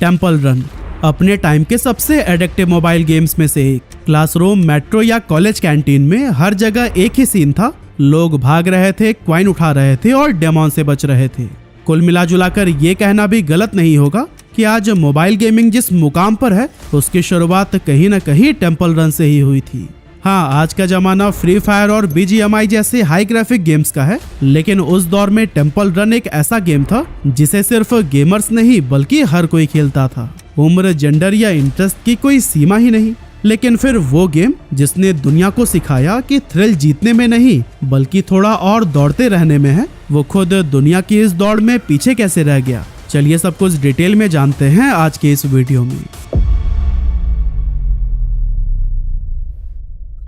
Temple run अपने time के सबसे एडिक्टिव मोबाइल गेम्स में से एक। क्लासरूम, मेट्रो या कॉलेज कैंटीन में हर जगह एक ही सीन था। लोग भाग रहे थे, कॉइन उठा रहे थे और डेमोन से बच रहे थे। कुल मिलाजुलाकर ये कहना भी गलत नहीं होगा कि आज मोबाइल गेमिंग जिस मुकाम पर है उसकी शुरुआत कहीं न कहीं टेम्पल रन से ही हुई थी। हाँ, आज का जमाना फ्री फायर और BGMI जैसे हाई ग्राफिक गेम्स का है, लेकिन उस दौर में टेम्पल रन एक ऐसा गेम था जिसे सिर्फ गेमर्स नहीं बल्कि हर कोई खेलता था। उम्र, जेंडर या इंटरेस्ट की कोई सीमा ही नहीं। लेकिन फिर वो गेम जिसने दुनिया को सिखाया कि थ्रिल जीतने में नहीं बल्कि थोड़ा और दौड़ते रहने में है, वो खुद दुनिया की इस दौड़ में पीछे कैसे रह गया। चलिए सब कुछ डिटेल में जानते हैं आज के इस वीडियो में।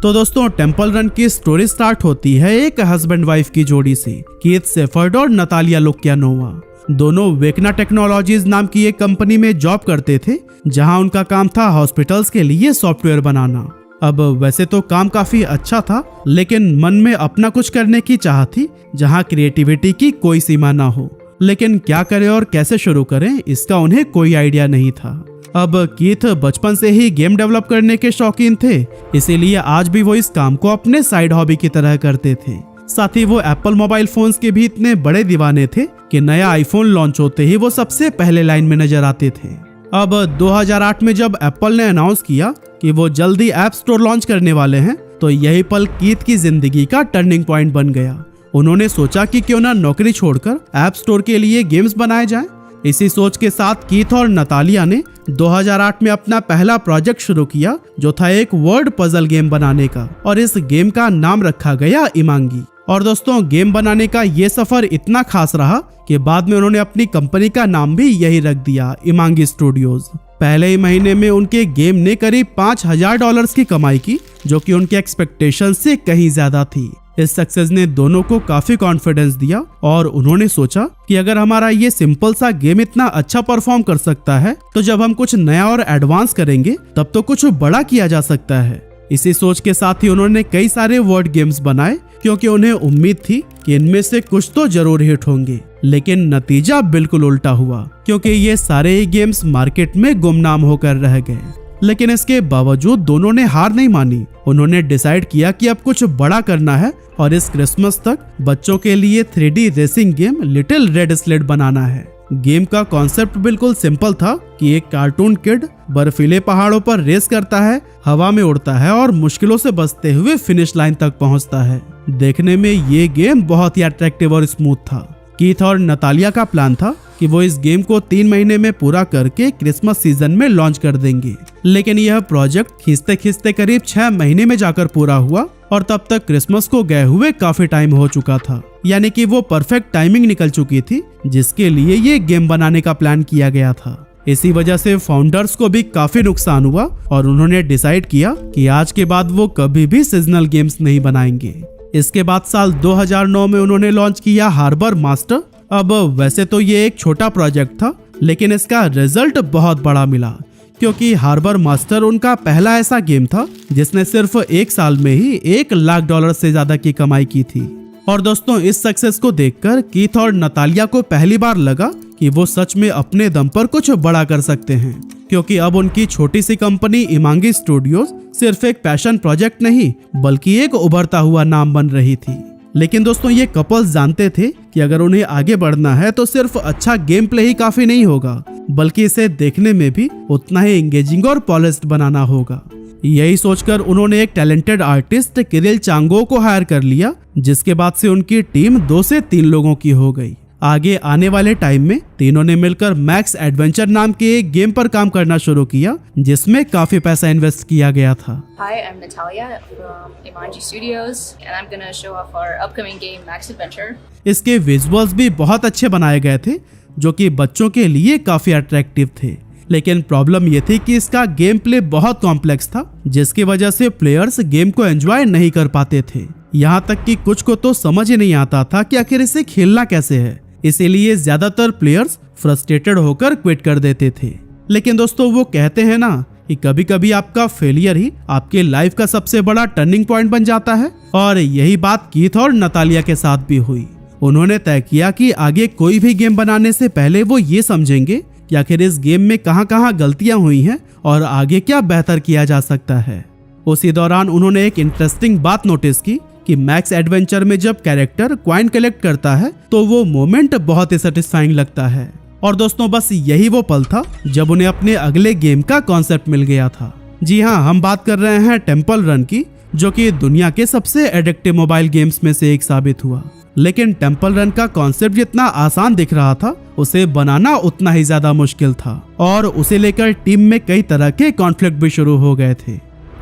तो दोस्तों, टेम्पल रन की स्टोरी स्टार्ट होती है एक हस्बैंड वाइफ की जोड़ी से, कीथ शेफर्ड और नतालिया लुकियानोवा। दोनों वेकना टेक्नोलॉजीज नाम की एक कंपनी में जॉब करते थे, जहां उनका काम था हॉस्पिटल्स के लिए सॉफ्टवेयर बनाना। अब वैसे तो काम काफी अच्छा था, लेकिन मन में अपना कुछ करने की चाह थी, जहां क्रिएटिविटी की कोई सीमा ना हो। लेकिन क्या करें और कैसे शुरू करें, इसका उन्हें कोई आइडिया नहीं था। अब कीथ बचपन से ही गेम डेवलप करने के शौकीन थे, इसीलिए आज भी वो इस काम को अपने साइड हॉबी की तरह करते थे। साथ ही वो एप्पल मोबाइल फोन्स के भी इतने बड़े दीवाने थे कि नया आईफोन लॉन्च होते ही वो सबसे पहले लाइन में नजर आते थे। अब 2008 में जब एप्पल ने अनाउंस किया कि वो जल्दी ऐप स्टोर लॉन्च करने वाले हैं, तो यही पल कीथ की जिंदगी का टर्निंग पॉइंट बन गया। उन्होंने सोचा कि क्यों ना नौकरी छोड़कर ऐप स्टोर के लिए गेम्स बनाए जाएं। इसी सोच के साथ कीथ और नतालिया ने 2008 में अपना पहला प्रोजेक्ट शुरू किया, जो था एक वर्ड पजल गेम बनाने का, और इस गेम का नाम रखा गया इमांगी। और दोस्तों, गेम बनाने का ये सफर इतना खास रहा कि बाद में उन्होंने अपनी कंपनी का नाम भी यही रख दिया, इमांगी स्टूडियोज। पहले ही महीने में उनके गेम ने करीब $5000 की कमाई की, जो कि उनके एक्सपेक्टेशन से कहीं ज्यादा थी। इस सक्सेस ने दोनों को काफी कॉन्फिडेंस दिया और उन्होंने सोचा कि अगर हमारा ये सिंपल सा गेम इतना अच्छा परफॉर्म कर सकता है, तो जब हम कुछ नया और एडवांस करेंगे तब तो कुछ बड़ा किया जा सकता है। इसी सोच के साथ ही उन्होंने कई सारे वर्ड गेम्स बनाए, क्योंकि उन्हें उम्मीद थी कि इनमें से कुछ तो जरूर हिट होंगे। लेकिन नतीजा बिल्कुल उल्टा हुआ, क्योंकि ये सारे ही गेम्स मार्केट में गुमनाम होकर रह गए। लेकिन इसके बावजूद दोनों ने हार नहीं मानी। उन्होंने डिसाइड किया कि अब कुछ बड़ा करना है और इस क्रिसमस तक बच्चों के लिए 3D racing game little red sled बनाना है। गेम का कॉन्सेप्ट बिल्कुल सिंपल था कि एक कार्टून किड बर्फीले पहाड़ों पर रेस करता है, हवा में उड़ता है और मुश्किलों से बचते हुए फिनिश लाइन तक पहुंचता है। देखने में ये गेम बहुत ही अट्रैक्टिव और स्मूथ था। कीथ और नतालिया का प्लान था कि वो इस गेम को 3 महीने में पूरा करके क्रिसमस सीजन में लॉन्च कर देंगे। लेकिन यह प्रोजेक्ट खींचते खींचते करीब 6 महीने में जाकर पूरा हुआ, और तब तक क्रिसमस को गए हुए काफी टाइम हो चुका था। यानी कि वो परफेक्ट टाइमिंग निकल चुकी थी जिसके लिए ये गेम बनाने का प्लान किया गया था। इसी वजह से फाउंडर्स को भी काफी नुकसान हुआ और उन्होंने डिसाइड किया कि आज के बाद वो कभी भी सीजनल गेम्स नहीं बनाएंगे। इसके बाद साल 2009 में उन्होंने लॉन्च किया हार्बर मास्टर। अब वैसे तो ये एक छोटा प्रोजेक्ट था, लेकिन इसका रिजल्ट बहुत बड़ा मिला, क्योंकि हार्बर मास्टर उनका पहला ऐसा गेम था जिसने सिर्फ 1 साल में ही $1 लाख से ज्यादा की कमाई की थी। और दोस्तों, इस सक्सेस को देखकर कीथ और नतालिया को पहली बार लगा कि वो सच में अपने दम पर कुछ बड़ा कर सकते हैं, क्योंकि अब उनकी छोटी सी कंपनी इमांगी स्टूडियोज सिर्फ एक पैशन प्रोजेक्ट नहीं बल्कि एक उभरता हुआ नाम बन रही थी। लेकिन दोस्तों, ये कपल्स जानते थे कि अगर उन्हें आगे बढ़ना है तो सिर्फ अच्छा गेम प्ले ही काफी नहीं होगा, बल्कि इसे देखने में भी उतना ही एंगेजिंग और पॉलिश्ड बनाना होगा। यही सोचकर उन्होंने एक टैलेंटेड आर्टिस्ट किरिल चांगो को हायर कर लिया, जिसके बाद से उनकी टीम 2 से 3 लोगों की हो गई। आगे आने वाले टाइम में तीनों ने मिलकर मैक्स एडवेंचर नाम के एक गेम पर काम करना शुरू किया, जिसमें काफी पैसा इन्वेस्ट किया गया था। Hi, I'm Natalia from Imangi Studios and I'm gonna show off our upcoming game Max Adventure. इसके विजुअल्स भी बहुत अच्छे बनाए गए थे, जो कि बच्चों के लिए काफी अट्रैक्टिव थे। लेकिन प्रॉब्लम ये थी कि इसका गेम प्ले बहुत कॉम्प्लेक्स था, जिसकी वजह से प्लेयर्स गेम को एंजॉय नहीं कर पाते थे। यहाँ तक कि कुछ को तो समझ ही नहीं आता था कि आखिर इसे खेलना कैसे है। इसीलिए ज्यादातर प्लेयर्स फ्रस्ट्रेटेड होकर क्विट कर देते थे। लेकिन दोस्तों, वो कहते हैं ना कि कभी कभी आपका फेलियर ही आपके लाइफ का सबसे बड़ा टर्निंग पॉइंट बन जाता है, और यही बात कीथ और नतालिया के साथ भी हुई। उन्होंने तय किया कि आगे कोई भी गेम बनाने से पहले वो ये समझेंगे कि आखिर इस गेम में कहां-कहां गलतियां हुई हैं और आगे क्या बेहतर किया जा सकता है। उसी दौरान उन्होंने एक इंटरेस्टिंग बात नोटिस की कि मैक्स एडवेंचर में जब कैरेक्टर कॉइन कलेक्ट करता है तो वो मोमेंट बहुत ही सेटिस्फाइंग लगता है। और दोस्तों बस यही वो पल था जब उन्हें अपने अगले गेम का कॉन्सेप्ट मिल गया था। जी हाँ, हम बात कर रहे हैं टेम्पल रन की, जो कि दुनिया के सबसे एडिक्टिव मोबाइल गेम्स में से एक साबित हुआ। लेकिन टेम्पल रन का कॉन्सेप्ट जितना आसान दिख रहा था, उसे बनाना उतना ही ज्यादा मुश्किल था और उसे लेकर टीम में कई तरह के कॉन्फ्लिक्ट भी शुरू हो गए थे।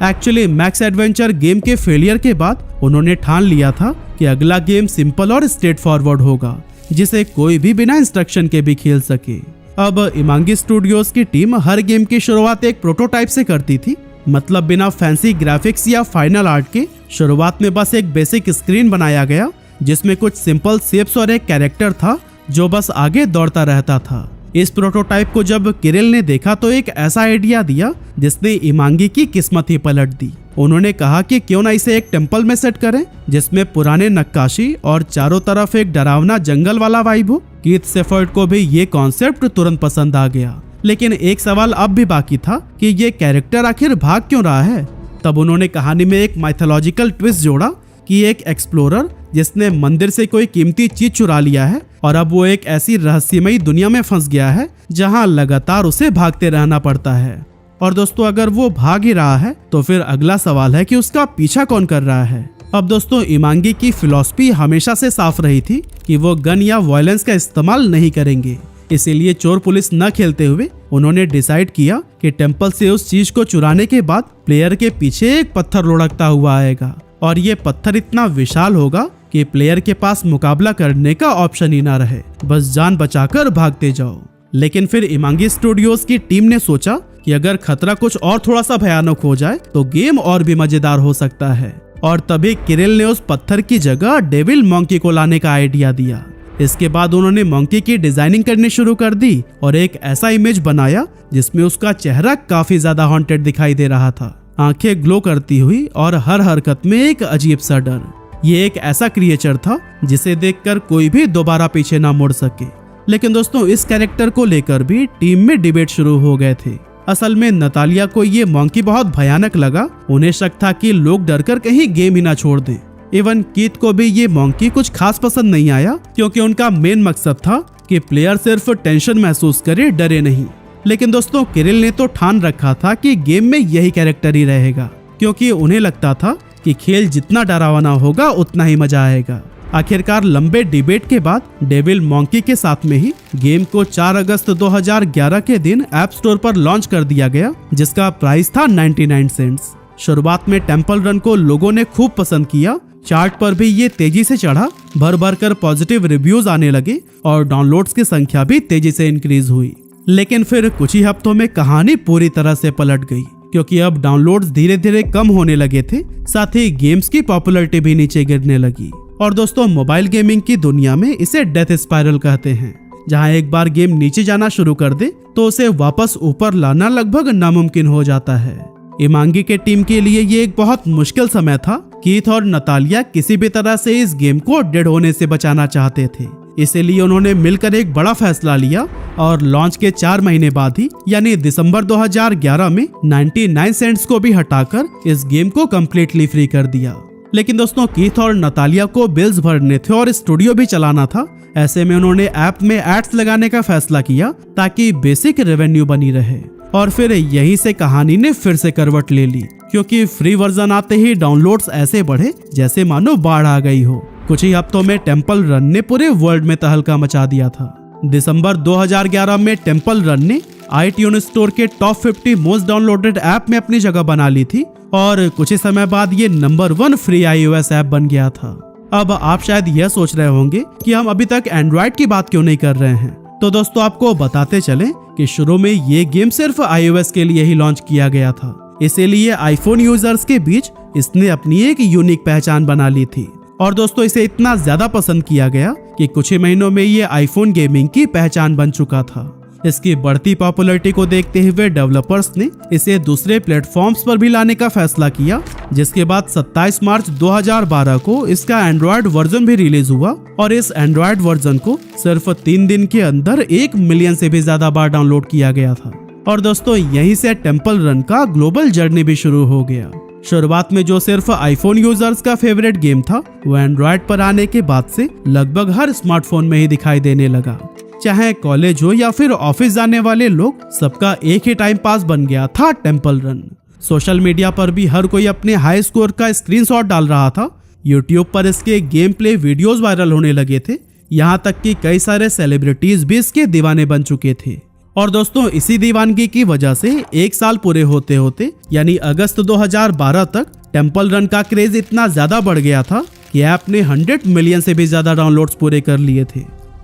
एक्चुअली मैक्स एडवेंचर गेम के फेलियर के बाद उन्होंने ठान लिया था कि अगला गेम सिंपल और स्ट्रेट फॉरवर्ड होगा, जिसे कोई भी बिना इंस्ट्रक्शन के भी खेल सके। अब इमांगी स्टूडियोज की टीम हर गेम की शुरुआत एक प्रोटोटाइप से करती थी, मतलब बिना फैंसी ग्राफिक्स या फाइनल आर्ट के। शुरुआत में बस एक बेसिक स्क्रीन बनाया गया जिसमें कुछ सिंपल शेप्स और एक कैरेक्टर था जो बस आगे दौड़ता रहता था। इस प्रोटोटाइप को जब किरिल ने देखा तो एक ऐसा आइडिया दिया जिसने इमांगी की किस्मत ही पलट दी। उन्होंने कहा कि क्यों ना इसे एक टेम्पल में सेट करें जिसमें पुराने नक्काशी और चारों तरफ एक डरावना जंगल वाला वाइब हो। कीथ शेफर्ड को भी ये कॉन्सेप्ट तुरंत पसंद आ गया, लेकिन एक सवाल अब भी बाकी था कि ये कैरेक्टर आखिर भाग क्यों रहा है। तब उन्होंने कहानी में एक माइथोलॉजिकल ट्विस्ट जोड़ा कि एक एक्सप्लोरर जिसने मंदिर से कोई कीमती चीज चुरा लिया है और अब वो एक ऐसी रहस्यमयी दुनिया में फंस गया है जहां लगातार उसे भागते रहना पड़ता है। और दोस्तों अगर वो भाग ही रहा है तो फिर अगला सवाल है कि उसका पीछा कौन कर रहा है। अब दोस्तों इमांगी की फिलॉसफी हमेशा से साफ रही थी कि वो गन या वायलेंस का इस्तेमाल नहीं करेंगे। इसीलिए चोर पुलिस न खेलते हुए उन्होंने डिसाइड किया कि टेम्पल से उस चीज को चुराने के बाद प्लेयर के पीछे एक पत्थर लुढ़कता हुआ आएगा और ये पत्थर इतना विशाल होगा कि प्लेयर के पास मुकाबला करने का ऑप्शन ही ना रहे, बस जान बचाकर भागते जाओ। लेकिन फिर इमांगी स्टूडियोज की टीम ने सोचा कि अगर खतरा कुछ और थोड़ा सा भयानक हो जाए तो गेम और भी मजेदार हो सकता है। और तभी किरिल ने उस पत्थर की जगह डेविल मंकी को लाने का आइडिया दिया। इसके बाद उन्होंने मंकी की डिजाइनिंग करनी शुरू कर दी और एक ऐसा इमेज बनाया जिसमें उसका चेहरा काफी ज्यादा हॉन्टेड दिखाई दे रहा था, आंखें ग्लो करती हुई और हर हरकत में एक अजीब सा डर। ये एक ऐसा क्रिएचर था जिसे देखकर कोई भी दोबारा पीछे ना मुड़ सके। लेकिन दोस्तों इस कैरेक्टर को लेकर भी टीम में डिबेट शुरू हो गए थे। असल में नतालिया को ये मंकी बहुत भयानक लगा। उन्हें शक था कि लोग डरकर कहीं गेम ही ना छोड़ दें। इवन कीथ को भी ये मंकी कुछ खास पसंद नहीं आया, क्योंकि उनका मेन मकसद था कि प्लेयर सिर्फ टेंशन महसूस करे, डरे नहीं। लेकिन दोस्तों किरिल ने तो ठान रखा था कि गेम में यही कैरेक्टर ही रहेगा, क्योंकि उन्हें लगता था कि खेल जितना डरावना होगा उतना ही मजा आएगा। आखिरकार लंबे डिबेट के बाद डेविल मंकी के साथ में ही गेम को 4 अगस्त 2011 के दिन ऐप स्टोर पर लॉन्च कर दिया गया, जिसका प्राइस था 99 सेंट्स। शुरुआत में टेम्पल रन को लोगों ने खूब पसंद किया। चार्ट पर भी ये तेजी से चढ़ा, भर भर कर पॉजिटिव रिव्यूज आने लगे और डाउनलोड्स की संख्या भी तेजी से इंक्रीज हुई। लेकिन फिर कुछ ही हफ्तों में कहानी पूरी तरह से पलट गई, क्योंकि अब डाउनलोड्स धीरे धीरे कम होने लगे थे, साथ ही गेम्स की पॉपुलैरिटी भी नीचे गिरने लगी। और दोस्तों मोबाइल गेमिंग की दुनिया में इसे डेथ स्पाइरल कहते हैं, जहां एक बार गेम नीचे जाना शुरू कर दे तो उसे वापस ऊपर लाना लगभग नामुमकिन हो जाता है। इमांगी के टीम के लिए ये एक बहुत मुश्किल समय था। कीथ और नतालिया किसी भी तरह से इस गेम को डेड होने से बचाना चाहते थे, इसीलिए उन्होंने मिलकर एक बड़ा फैसला लिया और लॉन्च के 4 महीने बाद ही यानी दिसंबर 2011 में 99 सेंट्स को भी हटाकर इस गेम को कम्प्लीटली फ्री कर दिया। लेकिन दोस्तों कीथ और नतालिया को बिल्स भरने थे और स्टूडियो भी चलाना था। ऐसे में उन्होंने ऐप में एड्स लगाने का फैसला किया ताकि बेसिक रेवेन्यू बनी रहे। और फिर यहीं से कहानी ने फिर से करवट ले ली, क्योंकि फ्री वर्जन आते ही डाउनलोड्स ऐसे बढ़े जैसे मानो बाढ़ आ गई हो। कुछ ही हफ्तों में टेम्पल रन ने पूरे वर्ल्ड में तहलका मचा दिया था। दिसंबर 2011 में टेम्पल रन ने iTunes स्टोर के टॉप 50 मोस्ट डाउनलोडेड ऐप में अपनी जगह बना ली थी और कुछ ही समय बाद ये नंबर 1 फ्री iOS ऐप बन गया था। अब आप शायद यह सोच रहे होंगे कि हम अभी तक एंड्रॉइड की बात क्यों नहीं कर रहे हैं। तो दोस्तों आपको बताते चलें कि शुरू में ये गेम सिर्फ iOS के लिए ही लॉन्च किया गया था, इसीलिए आईफोन यूजर्स के बीच इसने अपनी एक यूनिक पहचान बना ली थी। और दोस्तों इसे इतना ज्यादा पसंद किया गया कि कुछ ही महीनों में ये आईफोन गेमिंग की पहचान बन चुका था। इसकी बढ़ती पॉपुलैरिटी को देखते हुए डेवलपर्स ने इसे दूसरे प्लेटफॉर्म्स पर भी लाने का फैसला किया, जिसके बाद 27 मार्च 2012 को इसका एंड्रॉयड वर्जन भी रिलीज हुआ और इस एंड्रॉयड वर्जन को सिर्फ 3 दिन के अंदर 1 मिलियन से भी ज्यादा बार डाउनलोड किया गया था। और दोस्तों यहीं से टेम्पल रन का ग्लोबल जर्नी भी शुरू हो गया। शुरुआत में जो सिर्फ आईफोन यूजर्स का फेवरेट गेम था, वो एंड्रॉयड पर आने के बाद से लगभग हर स्मार्टफोन में ही दिखाई देने लगा। चाहे कॉलेज हो या फिर ऑफिस जाने वाले लोग, सबका एक ही टाइम पास बन गया था टेम्पल रन। सोशल मीडिया पर भी हर कोई अपने हाई स्कोर का स्क्रीनशॉट डाल रहा था। यूट्यूब पर इसके गेम प्ले वीडियोस वायरल होने लगे थे। यहाँ तक कि कई सारे सेलिब्रिटीज भी इसके दीवाने बन चुके थे। और दोस्तों इसी दीवानगी की वजह से 1 साल पूरे होते होते यानी अगस्त 2012 तक टेम्पल रन का क्रेज इतना ज्यादा बढ़ गया था कि ऐप ने 100 मिलियन से भी ज्यादा डाउनलोड्स पूरे कर लिए थे।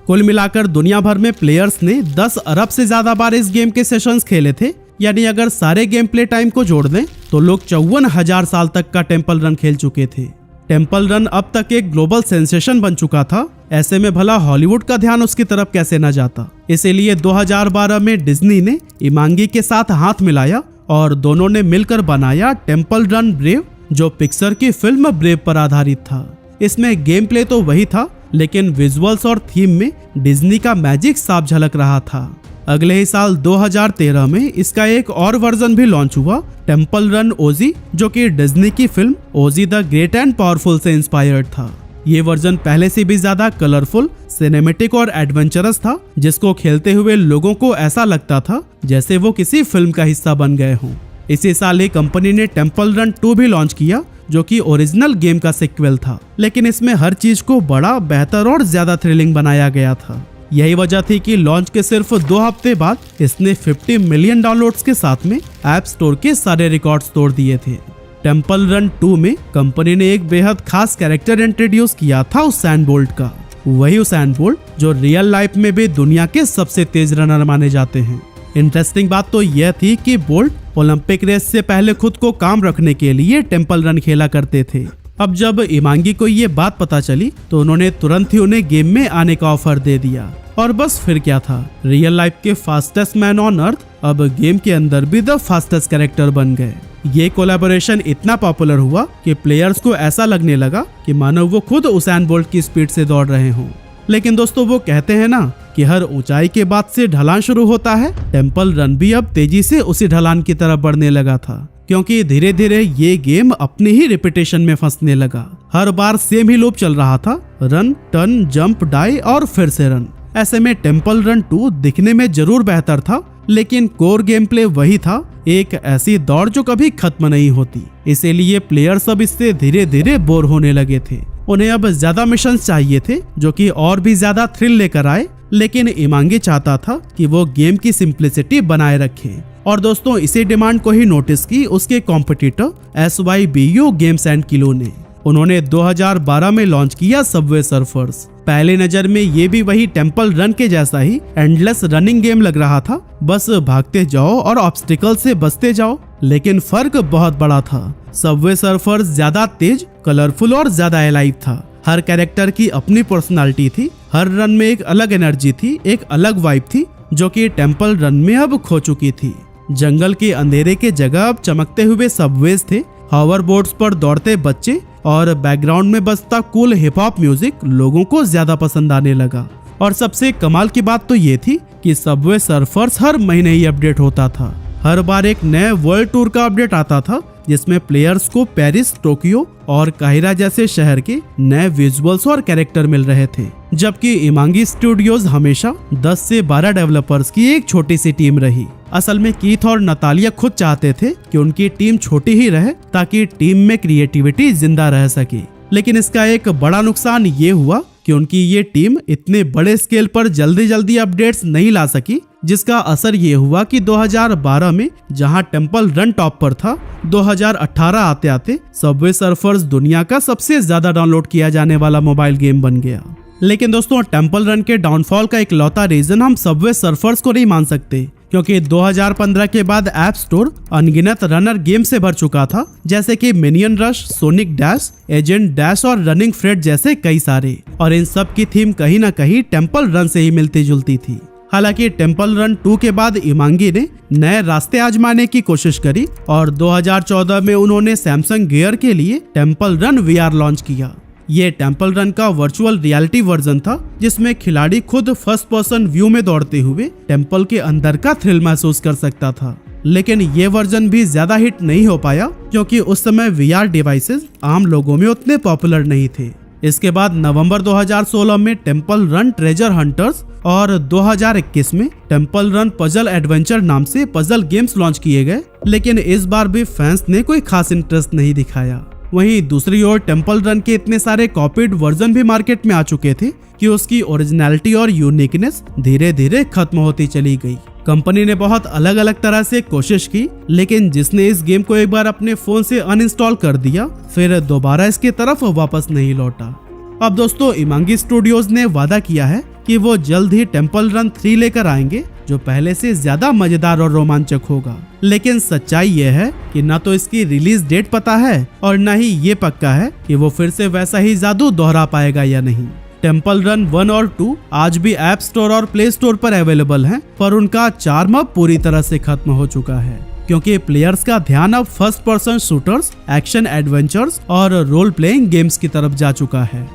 कुल मिलाकर दुनिया भर में प्लेयर्स ने 10 अरब से ज्यादा बार इस गेम के सेशंस खेले थे। यानी अगर सारे गेम प्ले टाइम को जोड़ दें तो लोग 54,000 साल तक का टेम्पल रन खेल चुके थे। टेम्पल रन अब तक एक ग्लोबल सेंसेशन बन चुका था। ऐसे में भला हॉलीवुड का ध्यान उसकी तरफ कैसे न जाता। इसीलिए 2012 में डिज्नी ने इमांगी के साथ हाथ मिलाया और दोनों ने मिलकर बनाया टेम्पल रन ब्रेव, जो पिक्सर की फिल्म ब्रेव पर आधारित था। इसमें गेम प्ले तो वही था, लेकिन विजुअल्स और थीम में डिज्नी का मैजिक साफ झलक रहा था। अगले ही साल 2013 में इसका एक और वर्जन भी लॉन्च हुआ, टेम्पल रन ओजी, जो कि डिज्नी की film OG the great and powerful से इंस्पायर्ड था। ये वर्जन पहले से भी ज्यादा कलरफुल, सिनेमेटिक और एडवेंचरस था, जिसको खेलते हुए लोगों को ऐसा लगता था जैसे वो किसी फिल्म का हिस्सा बन गए हों। इसी साल ही कंपनी ने टेम्पल रन 2 भी लॉन्च किया, जो कि ओरिजिनल गेम का सिक्वल था, लेकिन इसमें हर चीज को बड़ा, बेहतर और ज्यादा थ्रिलिंग बनाया गया था। यही वजह थी कि लॉन्च के सिर्फ 2 हफ्ते बाद इसने 50 मिलियन डाउनलोड्स के साथ में ऐप स्टोर के सारे रिकॉर्ड्स तोड़ दिए थे। टेम्पल रन 2 में कंपनी ने एक बेहद खास कैरेक्टर इंट्रोड्यूस किया था उसेन बोल्ट का। वही उसेन बोल्ट जो रियल लाइफ में भी दुनिया के सबसे तेज रनर माने जाते हैं। इंटरेस्टिंग बात तो यह थी कि बोल्ट ओलंपिक रेस से पहले खुद को काम रखने के लिए टेम्पल रन खेला करते थे। अब जब इमांगी को ये बात पता चली तो उन्होंने तुरंत ही उन्हें गेम में आने का ऑफर दे दिया। और बस फिर क्या था, रियल लाइफ के फास्टेस्ट मैन ऑन अर्थ अब गेम के अंदर भी द फास्टेस्ट कैरेक्टर बन गए। ये कोलैबोरेशन इतना पॉपुलर हुआ कि प्लेयर्स को ऐसा लगने लगा कि मानो वो खुद उसेन बोल्ट की स्पीड से दौड़ रहे हों। लेकिन दोस्तों वो कहते हैं ना कि हर ऊंचाई के बाद से ढलान शुरू होता है। टेम्पल रन भी अब तेजी से उसी ढलान की तरफ बढ़ने लगा था, क्योंकि धीरे धीरे ये गेम अपनी ही रिपीटेशन में फंसने लगा। हर बार सेम ही लूप चल रहा था, रन, टर्न, जंप, डाई और फिर से रन। ऐसे में टेम्पल रन 2 दिखने में जरूर बेहतर था, लेकिन कोर गेम प्ले वही था, एक ऐसी दौड़ जो कभी खत्म नहीं होती। इसीलिए प्लेयर्स अब इससे धीरे धीरे बोर होने लगे थे। उन्हें अब ज्यादा मिशंस चाहिए थे जो कि और भी ज्यादा थ्रिल लेकर आए, लेकिन इमांगी चाहता था कि वो गेम की सिंप्लिसिटी बनाए रखे। और दोस्तों इसी डिमांड को ही नोटिस की उसके competitor SYBU games and kilo ने। उन्होंने 2012 में लॉन्च किया सबवे सर्फर्स। पहले नजर में ये भी वही टेम्पल रन के जैसा ही एंडलेस रनिंग गेम लग रहा था, बस भागते जाओ और ऑब्स्टिकल से बचते जाओ। लेकिन फर्क बहुत बड़ा था। सबवे सर्फर्स ज्यादा तेज, कलरफुल और ज्यादा अलाइव था। हर कैरेक्टर की अपनी पर्सनालिटी थी, हर रन में एक अलग एनर्जी थी, एक अलग वाइब थी, जो कि टेम्पल रन में अब खो चुकी थी। जंगल के अंधेरे के जगह अब चमकते हुए सबवेज थे, हॉवर बोर्ड्स पर दौड़ते बच्चे और बैकग्राउंड में बजता कूल हिप हॉप म्यूजिक लोगों को ज्यादा पसंद आने लगा। और सबसे कमाल की बात तो ये थी कि सबवे सर्फर्स हर महीने ही अपडेट होता था। हर बार एक नए वर्ल्ड टूर का अपडेट आता था, जिसमें प्लेयर्स को पेरिस, टोक्यो और काहिरा जैसे शहर के नए विजुअल्स और कैरेक्टर मिल रहे थे। जबकि इमांगी स्टूडियोज हमेशा 10 से 12 डेवलपर्स की एक छोटी सी टीम रही। असल में कीथ और नतालिया खुद चाहते थे कि उनकी टीम छोटी ही रहे, ताकि टीम में क्रिएटिविटी जिंदा रह सके। लेकिन इसका एक बड़ा नुकसान ये हुआ कि उनकी ये टीम इतने बड़े स्केल पर जल्दी जल्दी अपडेट्स नहीं ला सकी, जिसका असर ये हुआ कि 2012 में जहां टेम्पल रन टॉप पर था, 2018 आते आते सबवे सर्फर्स दुनिया का सबसे ज्यादा डाउनलोड किया जाने वाला मोबाइल गेम बन गया। लेकिन दोस्तों टैंपल रन के डाउनफॉल का इकलौता रीजन हम सबवे सर्फर्स को नहीं मान सकते, क्योंकि 2015 के बाद ऐप स्टोर अनगिनत रनर गेम से भर चुका था, जैसे कि minion rush, sonic dash, agent dash और रनिंग फ्रेड जैसे कई सारे। और इन सब की थीम कहीं ना कहीं टेम्पल रन से ही मिलती जुलती थी। हालांकि टेम्पल रन 2 के बाद इमांगी ने नए रास्ते आजमाने की कोशिश करी और 2014 में उन्होंने सैमसंग गियर के लिए टेम्पल रन VR लॉन्च किया। ये टेम्पल रन का वर्चुअल रियलिटी वर्जन था जिसमें खिलाड़ी खुद फर्स्ट पर्सन व्यू में दौड़ते हुए टेम्पल के अंदर का थ्रिल महसूस कर सकता था। लेकिन ये वर्जन भी ज्यादा हिट नहीं हो पाया क्योंकि उस समय VR डिवाइसेस आम लोगों में उतने पॉपुलर नहीं थे। इसके बाद नवंबर 2016 में टेम्पल रन ट्रेजर हंटर्स और 2021 में टेम्पल रन पजल एडवेंचर नाम से पजल गेम्स लॉन्च किए गए, लेकिन इस बार भी फैंस ने कोई खास इंटरेस्ट नहीं दिखाया। वहीं दूसरी ओर टेम्पल रन के इतने सारे कॉपीड वर्जन भी मार्केट में आ चुके थे कि उसकी ओरिजिनलिटी और यूनिकनेस धीरे धीरे खत्म होती चली गई। कंपनी ने बहुत अलग अलग तरह से कोशिश की, लेकिन जिसने इस गेम को एक बार अपने फोन से अनइंस्टॉल कर दिया फिर दोबारा इसकी तरफ वापस नहीं लौटा। अब दोस्तों, इमांगी स्टूडियोज ने वादा किया है कि वो जल्द ही टेम्पल रन 3 लेकर आएंगे जो पहले से ज्यादा मजेदार और रोमांचक होगा। लेकिन सच्चाई ये है कि ना तो इसकी रिलीज डेट पता है और न ही ये पक्का है कि वो फिर से वैसा ही जादू दोहरा पाएगा या नहीं। टेम्पल रन 1 और 2 आज भी ऐप स्टोर और प्ले स्टोर पर अवेलेबल हैं, पर उनका चार्म अब पूरी तरह से खत्म हो चुका है क्योंकि प्लेयर्स का ध्यान अब first person shooters, action adventures और रोल प्लेइंग गेम्स की तरफ जा चुका है।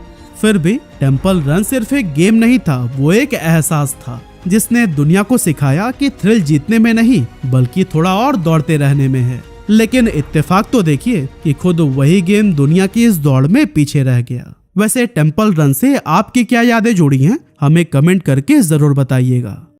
फिर भी टेम्पल रन सिर्फ एक गेम नहीं था, वो एक एहसास था जिसने दुनिया को सिखाया कि थ्रिल जीतने में नहीं बल्कि थोड़ा और दौड़ते रहने में है। लेकिन इत्तेफाक तो देखिए कि खुद वही गेम दुनिया की इस दौड़ में पीछे रह गया। वैसे टेम्पल रन से आपकी क्या यादें जुड़ी हैं, हमें कमेंट करके जरूर बताइएगा।